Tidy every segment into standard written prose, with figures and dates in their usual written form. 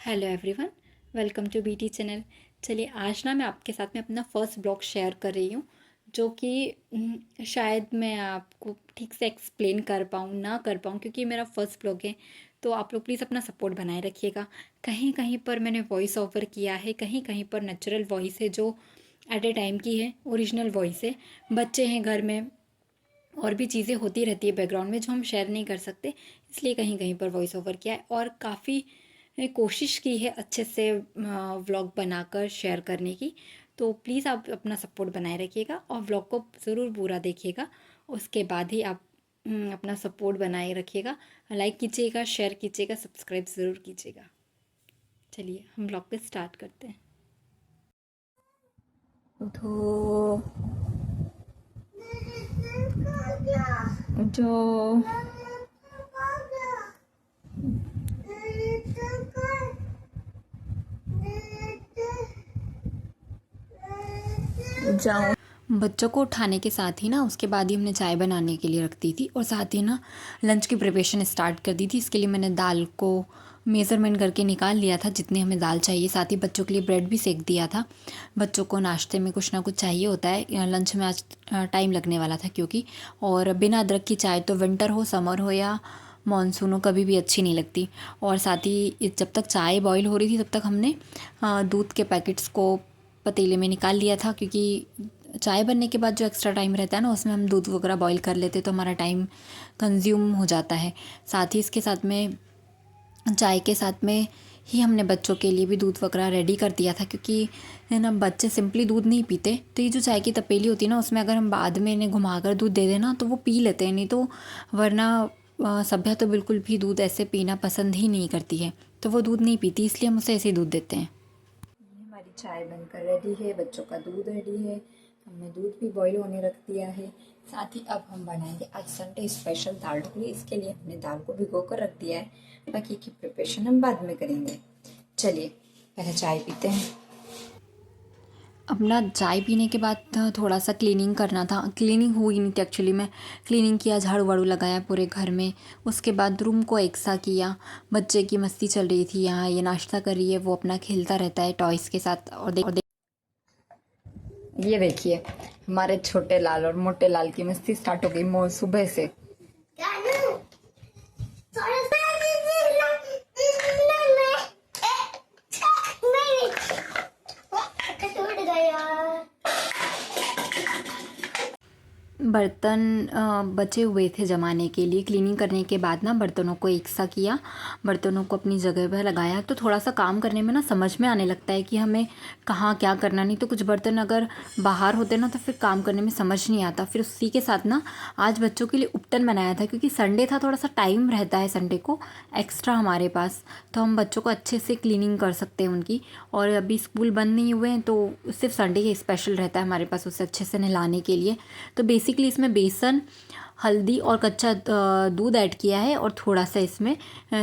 Hello everyone, welcome to BT channel. चलिए आज ना मैं आपके साथ में अपना फर्स्ट ब्लॉग शेयर कर रही हूँ, जो कि शायद मैं आपको ठीक से एक्सप्लेन कर पाऊँ ना कर पाऊँ, क्योंकि मेरा फर्स्ट ब्लॉग है। तो आप लोग प्लीज़ अपना सपोर्ट बनाए रखिएगा। कहीं कहीं पर मैंने वॉइस ओवर किया है, कहीं कहीं पर नेचुरल वॉइस है जो एट ए टाइम की है, ओरिजिनल वॉइस है। बच्चे हैं घर में और भी चीज़ें होती रहती है बैकग्राउंड में जो हम शेयर नहीं कर सकते, इसलिए कहीं कहीं पर वॉइस ओवर किया है। और काफ़ी कोशिश की है अच्छे से व्लॉग बनाकर शेयर करने की। तो प्लीज़ आप अपना सपोर्ट बनाए रखिएगा और व्लॉग को ज़रूर पूरा देखिएगा। उसके बाद ही आप अपना सपोर्ट बनाए रखिएगा। लाइक कीजिएगा, शेयर कीजिएगा, सब्सक्राइब ज़रूर कीजिएगा। चलिए हम व्लॉग पे स्टार्ट करते हैं। उठो जो जाओ। बच्चों को उठाने के साथ ही ना उसके बाद ही हमने चाय बनाने के लिए रख दी थी और साथ ही ना लंच की प्रिपरेशन स्टार्ट कर दी थी। इसके लिए मैंने दाल को मेज़रमेंट करके निकाल लिया था जितनी हमें दाल चाहिए। साथ ही बच्चों के लिए ब्रेड भी सेक दिया था। बच्चों को नाश्ते में कुछ ना कुछ चाहिए होता है। लंच में आज टाइम लगने वाला था क्योंकि, और बिना अदरक की चाय तो विंटर हो, समर हो या मानसून हो, कभी भी अच्छी नहीं लगती। और साथ ही जब तक चाय बॉईल हो रही थी तब तक हमने दूध के पैकेट्स को पतीले में निकाल लिया था, क्योंकि चाय बनने के बाद जो एक्स्ट्रा टाइम रहता है ना उसमें हम दूध वगैरह बॉईल कर लेते तो हमारा टाइम कंज्यूम हो जाता है। साथ ही इसके साथ में चाय के साथ में ही हमने बच्चों के लिए भी दूध वगैरह रेडी कर दिया था, क्योंकि है ना बच्चे सिंपली दूध नहीं पीते। तो ये जो चाय की तपेली होती है ना उसमें अगर हम बाद में इन्हें घुमाकर दूध दे देना तो वो पी लेते हैं, नहीं तो वरना सभ्या तो बिल्कुल भी दूध ऐसे पीना पसंद ही नहीं करती है, तो वो दूध नहीं पीती, इसलिए हम उसे ऐसे ही दूध देते हैं। हमारी चाय बनकर रेडी है, बच्चों का दूध रेडी है, हमने दूध भी बॉईल होने रख दिया है। साथ ही अब हम बनाएंगे आज संडे स्पेशल दाल ढोकली। इसके लिए हमने दाल को भिगो कर रख दिया है, बाकी की प्रिपरेशन हम बाद में करेंगे। चलिए पहले चाय पीते हैं। अपना चाय पीने के बाद थोड़ा सा क्लीनिंग करना था। क्लीनिंग हुई नहीं थी एक्चुअली, मैं क्लीनिंग किया, झाड़ू वाड़ू लगाया पूरे घर में। उसके बाद रूम को एकसा किया। बच्चे की मस्ती चल रही थी, यहाँ ये नाश्ता कर रही है, वो अपना खेलता रहता है टॉयज़ के साथ। और ये देखिए हमारे छोटे लाल और मोटे लाल की मस्ती स्टार्ट हो गई सुबह से। बर्तन बचे हुए थे जमाने के लिए। क्लीनिंग करने के बाद ना बर्तनों को एक सा किया, बर्तनों को अपनी जगह पर लगाया, तो थोड़ा सा काम करने में ना समझ में आने लगता है कि हमें कहाँ क्या करना। नहीं तो कुछ बर्तन अगर बाहर होते ना तो फिर काम करने में समझ नहीं आता। फिर उसी के साथ ना आज बच्चों के लिए उपटन बनाया था, क्योंकि संडे था, थोड़ा सा टाइम रहता है संडे को एक्स्ट्रा हमारे पास, तो हम बच्चों को अच्छे से क्लीनिंग कर सकते हैं उनकी। और अभी स्कूल बंद नहीं हुए हैं तो सिर्फ संडे ही स्पेशल रहता है हमारे पास उसे अच्छे से नहलाने के लिए। तो बेसिकली इसमें बेसन, हल्दी और कच्चा दूध ऐड किया है, और थोड़ा सा इसमें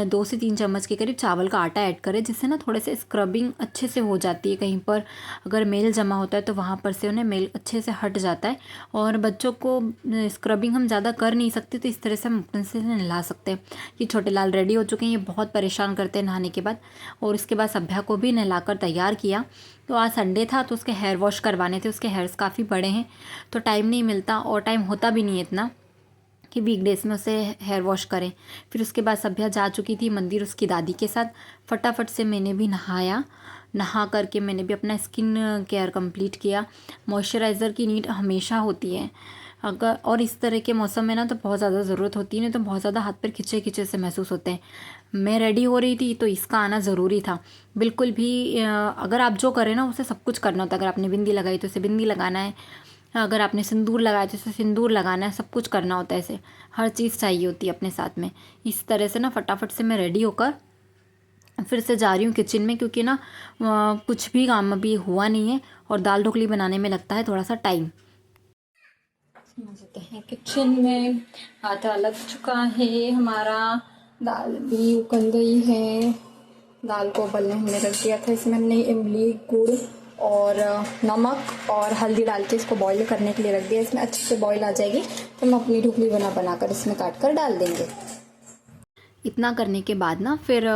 2 से 3 चम्मच के करीब चावल का आटा ऐड करें, जिससे ना थोड़े से स्क्रबिंग अच्छे से हो जाती है। कहीं पर अगर मेल जमा होता है तो वहाँ पर से उन्हें मेल अच्छे से हट जाता है। और बच्चों को स्क्रबिंग हम ज़्यादा कर नहीं सकते, तो इस तरह से हम अपने से नहला सकते हैं। ये छोटे लाल रेडी हो चुके हैं, ये बहुत परेशान करते हैं नहाने के बाद। और इसके बाद सभ्या को भी नहलाकर तैयार किया। तो आज संडे था तो उसके हेयर वॉश करवाने थे, उसके हेयर्स काफ़ी बड़े हैं तो टाइम नहीं मिलता, और टाइम होता भी नहीं है इतना कि वीकडेज में उसे हेयर वॉश करें। फिर उसके बाद सभ्या जा चुकी थी मंदिर उसकी दादी के साथ। फटाफट से मैंने भी नहाया, नहा करके मैंने भी अपना स्किन केयर कंप्लीट किया। मॉइस्चराइज़र की नीड हमेशा होती है अगर, और इस तरह के मौसम में ना तो बहुत ज़्यादा ज़रूरत होती है, नहीं तो बहुत ज़्यादा हाथ पैर खिंचे खिंचे से महसूस होते हैं। मैं रेडी हो रही थी तो इसका आना ज़रूरी था। बिल्कुल भी अगर आप जो करें ना उसे सब कुछ करना होता है। अगर आपने बिंदी लगाई तो उसे बिंदी लगाना है, अगर आपने सिंदूर लगाया तो उसे सिंदूर लगाना है, सब कुछ करना होता है। ऐसे हर चीज़ चाहिए होती है अपने साथ में। इस तरह से ना फटाफट से मैं रेडी होकर फिर से जा रही हूँ किचन में, क्योंकि ना कुछ भी काम अभी हुआ नहीं है और दाल ढोकली बनाने में लगता है थोड़ा सा टाइम। समझते हैं किचन में आटा लग चुका है हमारा, दाल भी उबल गई है। दाल को उबलने हमने रख दिया था, इसमें हमने इमली, गुड़ और नमक और हल्दी डाल के इसको बॉईल करने के लिए रख दिया। इसमें अच्छे से बॉईल आ जाएगी तो हम अपनी ढोकली बनाकर इसमें काट कर डाल देंगे। इतना करने के बाद ना फिर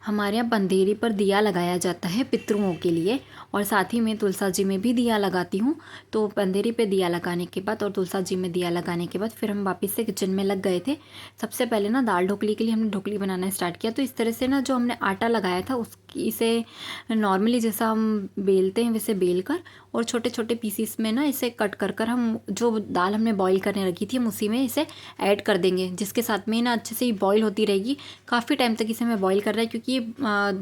हमारे यहाँ पंदेरी पर दिया लगाया जाता है पितरों के लिए, और साथ ही मैं तुलसा जी में भी दिया लगाती हूँ। तो पंदेरी पे दिया लगाने के बाद और तुलसा जी में दिया लगाने के बाद फिर हम वापस से किचन में लग गए थे। सबसे पहले ना दाल ढोकली के लिए हमने ढोकली बनाना स्टार्ट किया। तो इस तरह से ना जो हमने आटा लगाया था उसकी इसे नॉर्मली जैसा हम बेलते हैं वैसे बेल कर और छोटे छोटे पीसीस में ना इसे कट कर कर हम जो दाल हमने बॉईल करने रखी थी हम उसी में इसे ऐड कर देंगे, जिसके साथ में ना अच्छे से बॉईल होती रहेगी। काफ़ी टाइम तक इसे हमें बॉईल कर रहा है क्योंकि ये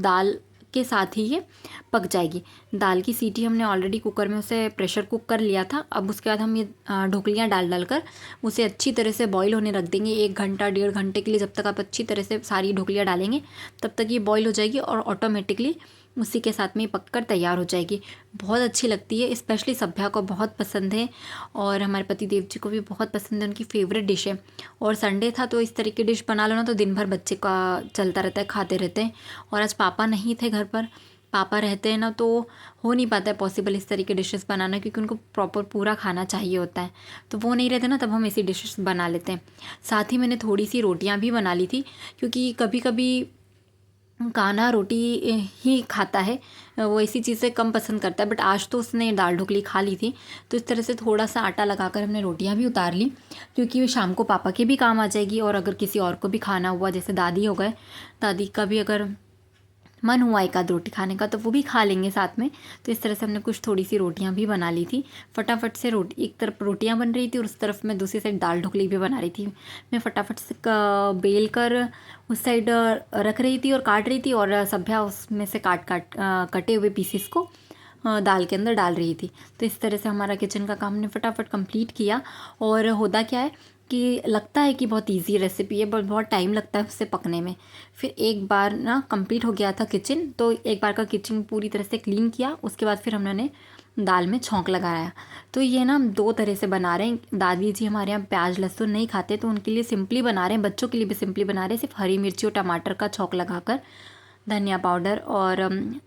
दाल के साथ ही ये पक जाएगी। दाल की सीटी हमने ऑलरेडी कुकर में उसे प्रेशर कुक कर लिया था। अब उसके बाद हम ये ढोकलियाँ डाल कर उसे अच्छी तरह से बॉईल होने रख देंगे 1 घंटा 1.5 घंटे के लिए। जब तक आप अच्छी तरह से सारी ढोकलियाँ डालेंगे तब तक ये बॉईल हो जाएगी और ऑटोमेटिकली उसी के साथ में पक कर तैयार हो जाएगी। बहुत अच्छी लगती है, स्पेशली सभ्या को बहुत पसंद है और हमारे पति देव जी को भी बहुत पसंद है, उनकी फेवरेट डिश है। और संडे था तो इस तरह की डिश बना लो ना तो दिन भर बच्चे का चलता रहता है, खाते रहते हैं। और आज पापा नहीं थे घर पर, पापा रहते हैं ना तो हो नहीं पाता है पॉसिबल इस तरह की डिशेस बनाना, क्योंकि उनको प्रॉपर पूरा खाना चाहिए होता है। तो वो नहीं रहते ना तब हम ऐसी डिशेस बना लेते हैं। साथ ही मैंने थोड़ी सी रोटियां भी बना ली थी, क्योंकि कभी कभी कान्हा रोटी ही खाता है, वो ऐसी चीज़ें कम पसंद करता है। बट आज तो उसने दाल ढोकली खा ली थी, तो इस तरह से थोड़ा सा आटा लगाकर हमने रोटियां भी उतार ली, क्योंकि शाम को पापा के भी काम आ जाएगी। और अगर किसी और को भी खाना हुआ, जैसे दादी हो गए, दादी का भी अगर मन हुआ एक आध रोटी खाने का तो वो भी खा लेंगे साथ में। तो इस तरह से हमने कुछ थोड़ी सी रोटियां भी बना ली थी। फटाफट से रोटी, एक तरफ रोटियां बन रही थी और उस तरफ मैं दूसरी साइड दाल ढोकली भी बना रही थी। मैं फटाफट से बेल कर उस साइड रख रही थी और काट रही थी, और सभ्या उसमें से कटे हुए पीसेस को दाल के अंदर डाल रही थी। तो इस तरह से हमारा किचन का काम ने फटाफट कंप्लीट किया। और होता क्या है कि लगता है कि बहुत इजी रेसिपी है बट बहुत टाइम लगता है उससे पकने में। फिर एक बार ना कंप्लीट हो गया था किचन, तो एक बार का किचन पूरी तरह से क्लीन किया। उसके बाद फिर हमने दाल में छौंक लगाया। तो ये ना हम 2 तरह से बना रहे हैं। दादी जी हमारे यहाँ प्याज लहसुन नहीं खाते, तो उनके लिए सिंपली बना रहे हैं, बच्चों के लिए भी सिंपली बना रहे हैं। सिर्फ हरी मिर्ची और टमाटर का छौंक लगाकर धनिया पाउडर और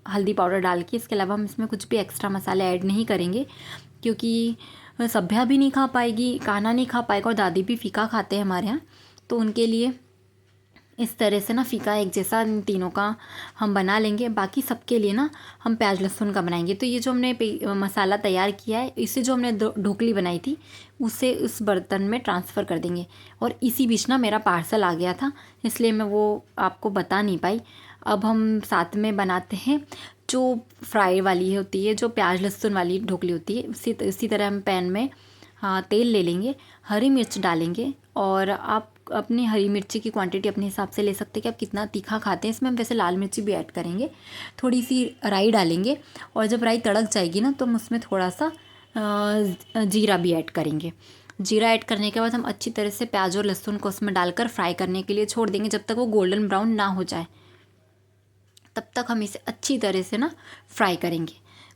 हल्दी पाउडर डाल के। इसके अलावा हम इसमें कुछ भी एक्स्ट्रा मसाले ऐड नहीं करेंगे, क्योंकि सभ्या भी नहीं खा पाएगी, कान्हा नहीं खा पाएगा, और दादी भी फीका खाते हैं हमारे यहाँ। तो उनके लिए इस तरह से ना फीका एक जैसा इन तीनों का हम बना लेंगे। बाकी सबके लिए ना हम प्याज लहसुन का बनाएंगे। तो ये जो हमने मसाला तैयार किया है, इसे जो हमने ढोकली बनाई थी उसे उस बर्तन में ट्रांसफ़र कर देंगे। और इसी बीच ना मेरा पार्सल आ गया था, इसलिए मैं वो आपको बता नहीं पाई। अब हम साथ में बनाते हैं जो फ्राई वाली होती है, जो प्याज लहसुन वाली ढोकली होती है। उसी तरह हम पैन में तेल ले लेंगे, हरी मिर्च डालेंगे, और आप अपनी हरी मिर्ची की क्वांटिटी अपने हिसाब से ले सकते हैं कि आप कितना तीखा खाते हैं। इसमें हम वैसे लाल मिर्ची भी ऐड करेंगे, थोड़ी सी राई डालेंगे, और जब राई तड़क जाएगी ना तो हम उसमें थोड़ा सा जीरा भी ऐड करेंगे। जीरा ऐड करने के बाद हम अच्छी तरह से प्याज और लहसुन को उसमें डालकर फ्राई करने के लिए छोड़ देंगे, जब तक वो गोल्डन ब्राउन ना हो जाए तब तक हम इसे अच्छी तरह से ना फ्राई करेंगे।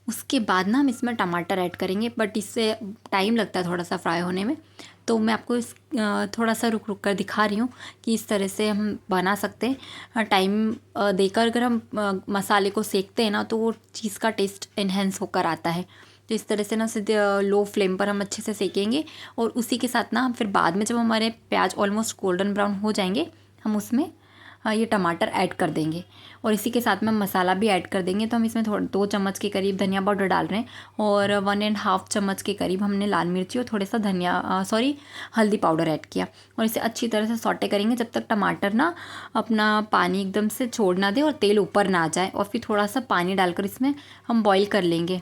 उसके बाद ना हम इसमें टमाटर ऐड करेंगे, बट इससे टाइम लगता है थोड़ा सा फ्राई होने में। तो मैं आपको थोड़ा सा रुक रुक कर दिखा रही हूँ कि इस तरह से हम बना सकते हैं। टाइम देकर अगर हम मसाले को सेकते हैं ना तो वो चीज़ का टेस्ट इन्हेंस होकर आता है। तो इस तरह से ना सीधे लो फ्लेम पर हम अच्छे से सेकेंगे, और उसी के साथ ना हम फिर बाद में जब हमारे प्याज ऑलमोस्ट गोल्डन ब्राउन हो जाएंगे हम उसमें ये टमाटर ऐड कर देंगे, और इसी के साथ में मसाला भी ऐड कर देंगे। तो हम इसमें 2 चम्मच के करीब धनिया पाउडर डाल रहे हैं, और 1.5 चम्मच के करीब हमने लाल मिर्ची और थोड़ा सा हल्दी पाउडर ऐड किया। और इसे अच्छी तरह से सौटे करेंगे जब तक टमाटर ना अपना पानी एकदम से छोड़ ना दे और तेल ऊपर ना आ जाए। और फिर थोड़ा सा पानी डालकर इसमें हम बॉईल कर लेंगे,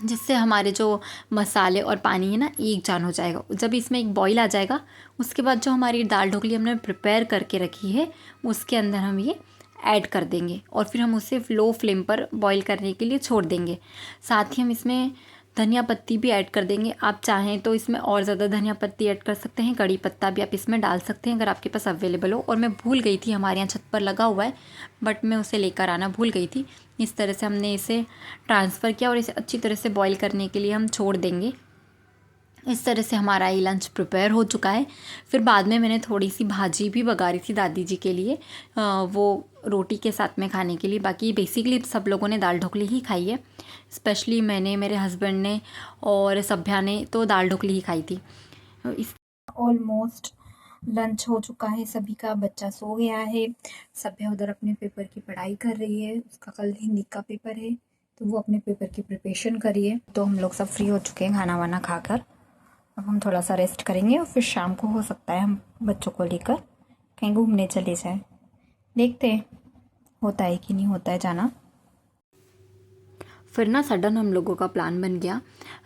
जिससे हमारे जो मसाले और पानी है ना एक जान हो जाएगा। जब इसमें एक बॉईल आ जाएगा उसके बाद जो हमारी दाल ढोकली हमने प्रिपेयर करके रखी है उसके अंदर हम ये ऐड कर देंगे, और फिर हम उसे लो फ्लेम पर बॉईल करने के लिए छोड़ देंगे। साथ ही हम इसमें धनिया पत्ती भी ऐड कर देंगे। आप चाहें तो इसमें और ज़्यादा धनिया पत्ती ऐड कर सकते हैं, कड़ी पत्ता भी आप इसमें डाल सकते हैं अगर आपके पास अवेलेबल हो। और मैं भूल गई थी, हमारे यहाँ छत पर लगा हुआ है बट मैं उसे लेकर आना भूल गई थी। इस तरह से हमने इसे ट्रांसफ़र किया और इसे अच्छी तरह से बॉईल करने के लिए हम छोड़ देंगे। इस तरह से हमारा ये लंच प्रिपेयर हो चुका है। फिर बाद में मैंने थोड़ी सी भाजी भी बघारी थी दादी जी के लिए, वो रोटी के साथ में खाने के लिए। बाकी बेसिकली सब लोगों ने दाल ढोकली ही खाई है, स्पेशली मैंने, मेरे हस्बैंड ने और सभ्या ने तो दाल ढोकली ही खाई थी। इस ऑलमोस्ट लंच हो चुका है सभी का, बच्चा सो गया है, सभ्या उधर अपने पेपर की पढ़ाई कर रही है, उसका कल हिंदी का पेपर है तो वो अपने पेपर की प्रिपरेशन कर रही है। तो हम लोग सब फ्री हो चुके हैं खाना वाना खाकर, अब हम थोड़ा सा रेस्ट करेंगे और फिर शाम को हो सकता है हम बच्चों को लेकर कहीं घूमने चले जाएं। देखते हैं होता है कि नहीं होता है जाना। फिर ना सडन हम लोगों का प्लान बन गया,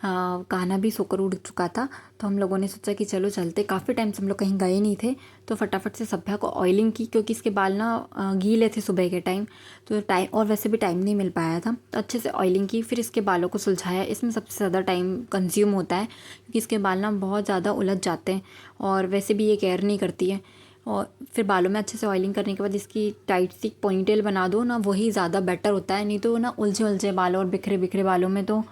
कान्हा भी सोकर उठ चुका था तो हम लोगों ने सोचा कि चलो चलते। काफ़ी टाइम से हम लोग कहीं गए नहीं थे तो फटाफट से सभ्या को ऑयलिंग की, क्योंकि इसके बाल ना गीले थे सुबह के टाइम, तो टाइम और वैसे भी टाइम नहीं मिल पाया था, तो अच्छे से ऑयलिंग की। फिर इसके बालों को सुलझाया, इसमें सबसे ज़्यादा टाइम कंज्यूम होता है क्योंकि इसके बाल ना बहुत ज़्यादा उलझ जाते हैं और वैसे भी ये केयर नहीं करती है। और फिर बालों में अच्छे से ऑयलिंग करने के बाद इसकी टाइट सी पोनीटेल बना दो ना, वही ज़्यादा बेटर होता है। नहीं तो ना उलझे उलझे बालों और बिखरे बिखरे बालों में तो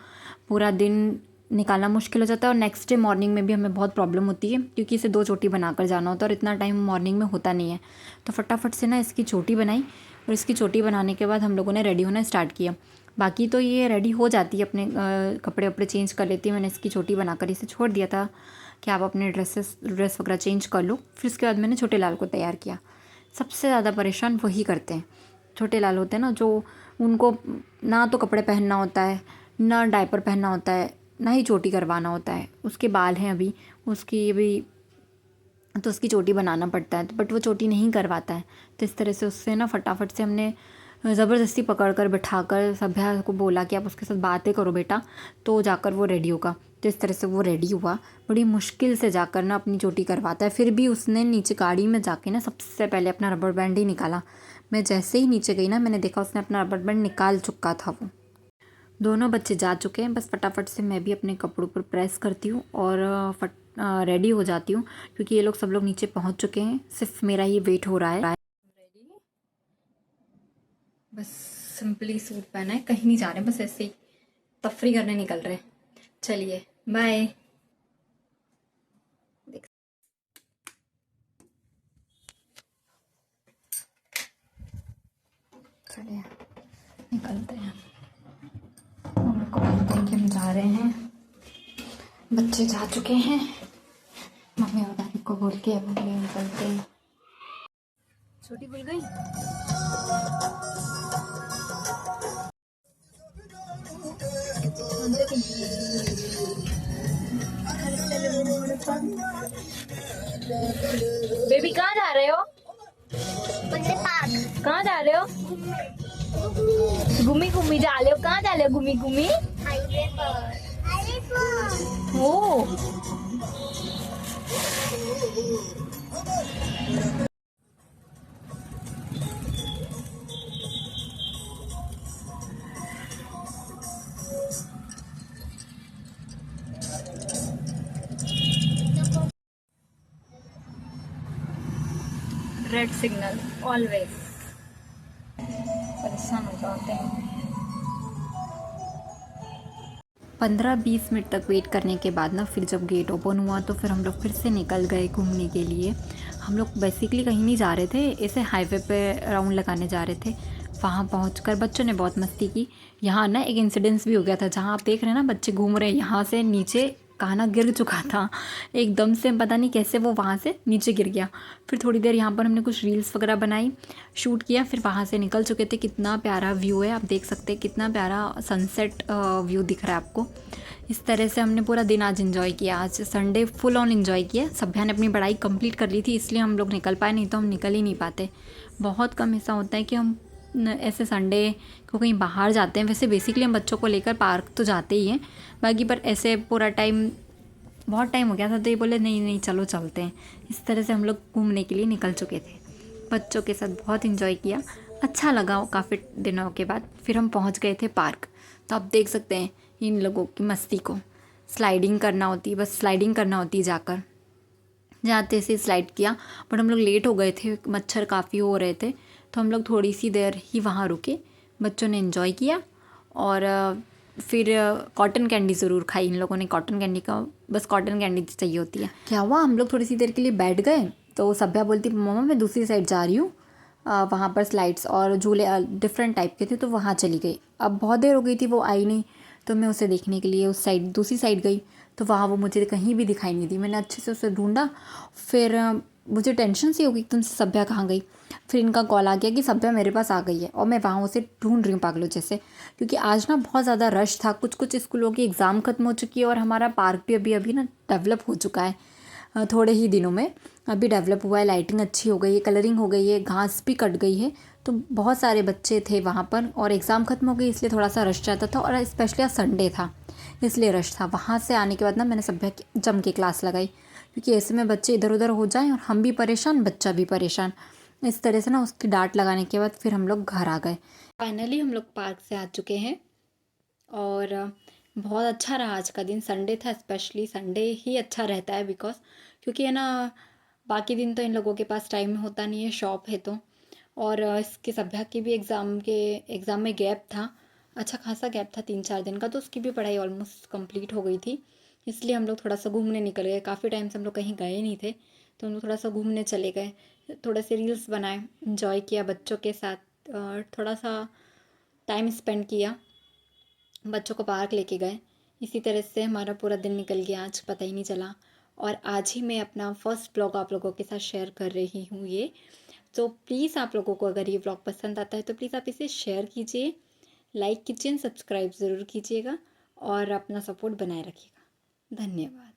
पूरा दिन निकालना मुश्किल हो जाता है और नेक्स्ट डे मॉर्निंग में भी हमें बहुत प्रॉब्लम होती है क्योंकि इसे 2 चोटी बनाकर जाना होता है और इतना टाइम मॉर्निंग में होता नहीं है। तो फटाफट से ना इसकी चोटी बनाई और इसकी चोटी बनाने के बाद हम लोगों ने रेडी होना स्टार्ट किया। बाकी तो ये रेडी हो जाती है, अपने कपड़े वपड़े चेंज कर लेती है। मैंने इसकी चोटी बनाकर इसे छोड़ दिया था कि आप अपने ड्रेस वगैरह चेंज कर लो। फिर उसके बाद मैंने छोटे लाल को तैयार किया। सबसे ज़्यादा परेशान वही करते हैं, छोटे लाल होते हैं ना, जो उनको ना तो कपड़े पहनना होता है, ना डायपर पहनना होता है, ना ही चोटी करवाना होता है। उसके बाल हैं अभी, उसकी अभी तो उसकी चोटी बनाना पड़ता है, बट वो चोटी नहीं करवाता है। तो इस तरह से उससे ना फटाफट से हमने ज़बरदस्ती पकड़ कर बिठा कर सभ्या को बोला कि आप उसके साथ बातें करो बेटा, तो जाकर वो रेडी होगा। तो इस तरह से वो रेडी हुआ, बड़ी मुश्किल से जाकर ना अपनी चोटी करवाता है। फिर भी उसने नीचे गाड़ी में जाके ना सबसे पहले अपना रबर बैंड ही निकाला। मैं जैसे ही नीचे गई ना, मैंने देखा उसने अपना रबर बैंड निकाल चुका था। वो दोनों बच्चे जा चुके हैं, बस फटाफट से मैं भी अपने कपड़ों पर प्रेस करती हूँ और रेडी हो जाती हूँ क्योंकि ये लोग सब लोग नीचे पहुँच चुके हैं, सिर्फ मेरा ही वेट हो रहा है। रेडी, बस सिंपली सूट पहना है, कहीं नहीं जा रहे, बस ऐसे ही तफरी करने निकल रहे हैं। चलिए बाय। चलिए निकलते हैं, मम्मी को बोलते हैं कि हम जा रहे हैं। बच्चे जा चुके हैं, मम्मी और डैडी को बोल के अब हम लोग निकलते हैं। छोटी भूल गई। बेबी कहाँ जा रहे हो? कहाँ जा रहे हो? घूमी घूमी जा रहे हो? कहाँ जा रहे हो घूमी घूमी? ओ रेड सिग्नल ऑलवेज, परेशान हो जाते हैं। 15-20 मिनट तक वेट करने के बाद ना फिर जब गेट ओपन हुआ तो फिर हम लोग फिर से निकल गए घूमने के लिए। हम लोग बेसिकली कहीं नहीं जा रहे थे, ऐसे हाईवे पे राउंड लगाने जा रहे थे। वहाँ पहुँचकर बच्चों ने बहुत मस्ती की। यहाँ ना एक इंसिडेंस भी हो गया था, जहाँ आप देख रहे हैं ना बच्चे घूम रहे हैं, यहाँ से नीचे कान्हा गिर चुका था एकदम से, पता नहीं कैसे वो वहाँ से नीचे गिर गया। फिर थोड़ी देर यहाँ पर हमने कुछ रील्स वगैरह बनाई, शूट किया, फिर वहाँ से निकल चुके थे। कितना प्यारा व्यू है, आप देख सकते हैं कितना प्यारा सनसेट व्यू दिख रहा है आपको। इस तरह से हमने पूरा दिन आज एंजॉय किया। आज संडे फुल ऑन एंजॉय किया। सभ्या ने अपनी पढ़ाई कंप्लीट कर ली थी, इसलिए हम लोग निकल पाए, नहीं तो हम निकल ही नहीं पाते। बहुत कम ऐसा होता है कि हम ऐसे संडे को कहीं बाहर जाते हैं। वैसे बेसिकली हम बच्चों को लेकर पार्क तो जाते ही हैं, बाकी पर ऐसे पूरा टाइम, बहुत टाइम हो गया था तो ये बोले नहीं नहीं चलो चलते हैं। इस तरह से हम लोग घूमने के लिए निकल चुके थे, बच्चों के साथ बहुत इन्जॉय किया, अच्छा लगा काफ़ी दिनों के बाद। फिर हम पहुंच गए थे पार्क। तो आप देख सकते हैं इन लोगों की मस्ती को, स्लाइडिंग करना होती है, बस स्लाइडिंग करना होती है। जाकर जाते से स्लाइड किया, बट हम लोग लेट हो गए थे, मच्छर काफ़ी हो रहे थे, तो हम लोग थोड़ी सी देर ही वहाँ रुके। बच्चों ने एंजॉय किया और फिर कॉटन कैंडी ज़रूर खाई इन लोगों ने। कॉटन कैंडी का बस कॉटन कैंडी चाहिए होती है। क्या हुआ, हम लोग थोड़ी सी देर के लिए बैठ गए तो सभ्या बोलती मम्मा मैं दूसरी साइड जा रही हूँ, वहाँ पर स्लाइड्स और झूले डिफरेंट टाइप के थे, तो वहाँ चली गई। अब बहुत देर हो गई थी, वो आई नहीं, तो मैं उसे देखने के लिए उस साइड दूसरी साइड गई, तो वहाँ वो मुझे कहीं भी दिखाई नहीं दी। मैंने अच्छे से उसे ढूंढा, फिर मुझे टेंशन सी हो गई एकदम से, सभ्या कहाँ गई। फिर इनका कॉल आ गया कि सभ्या मेरे पास आ गई है, और मैं वहाँ उसे ढूंढ रही हूँ पागलों जैसे, क्योंकि आज ना बहुत ज़्यादा रश था। कुछ कुछ स्कूलों की एग्ज़ाम ख़त्म हो चुकी है और हमारा पार्क भी अभी अभी ना डेवलप हो चुका है, थोड़े ही दिनों में अभी डेवलप हुआ है। लाइटिंग अच्छी हो गई है, कलरिंग हो गई है, घास भी कट गई है। तो बहुत सारे बच्चे थे वहाँ पर, और एग्ज़ाम ख़त्म हो गई इसलिए थोड़ा सा रश रहता था, और स्पेशली आज संडे था इसलिए रश था। वहाँ से आने के बाद ना मैंने सभ्या की जम के क्लास लगाई, क्योंकि ऐसे में बच्चे इधर उधर हो जाएं और हम भी परेशान, बच्चा भी परेशान। इस तरह से ना उसकी डांट लगाने के बाद फिर हम लोग घर आ गए। फाइनली हम लोग पार्क से आ चुके हैं, और बहुत अच्छा रहा आज का दिन। संडे था, स्पेशली संडे ही अच्छा रहता है, बिकॉज क्योंकि है ना बाकी दिन तो इन लोगों के पास टाइम होता नहीं है, शॉप है तो। और इसके सभ्या की भी एग्ज़ाम में गैप था, अच्छा खासा गैप था 3-4 दिन का, तो उसकी भी पढ़ाई ऑलमोस्ट कंप्लीट हो गई थी। इसलिए हम लोग थोड़ा सा घूमने निकल गए, काफ़ी टाइम से हम लोग कहीं गए नहीं थे, तो हम लोग थोड़ा सा घूमने चले गए। थोड़े से रील्स बनाए, इंजॉय किया बच्चों के साथ, और थोड़ा सा टाइम स्पेंड किया, बच्चों को पार्क लेके गए। इसी तरह से हमारा पूरा दिन निकल गया, आज पता ही नहीं चला। और आज ही मैं अपना फर्स्ट ब्लॉग आप लोगों के साथ शेयर कर रही हूँ ये। तो प्लीज़ आप लोगों को अगर ये ब्लॉग पसंद आता है तो प्लीज़ आप इसे शेयर कीजिए, लाइक कीजिए, सब्सक्राइब ज़रूर कीजिएगा, और अपना सपोर्ट बनाए रखिएगा। धन्यवाद।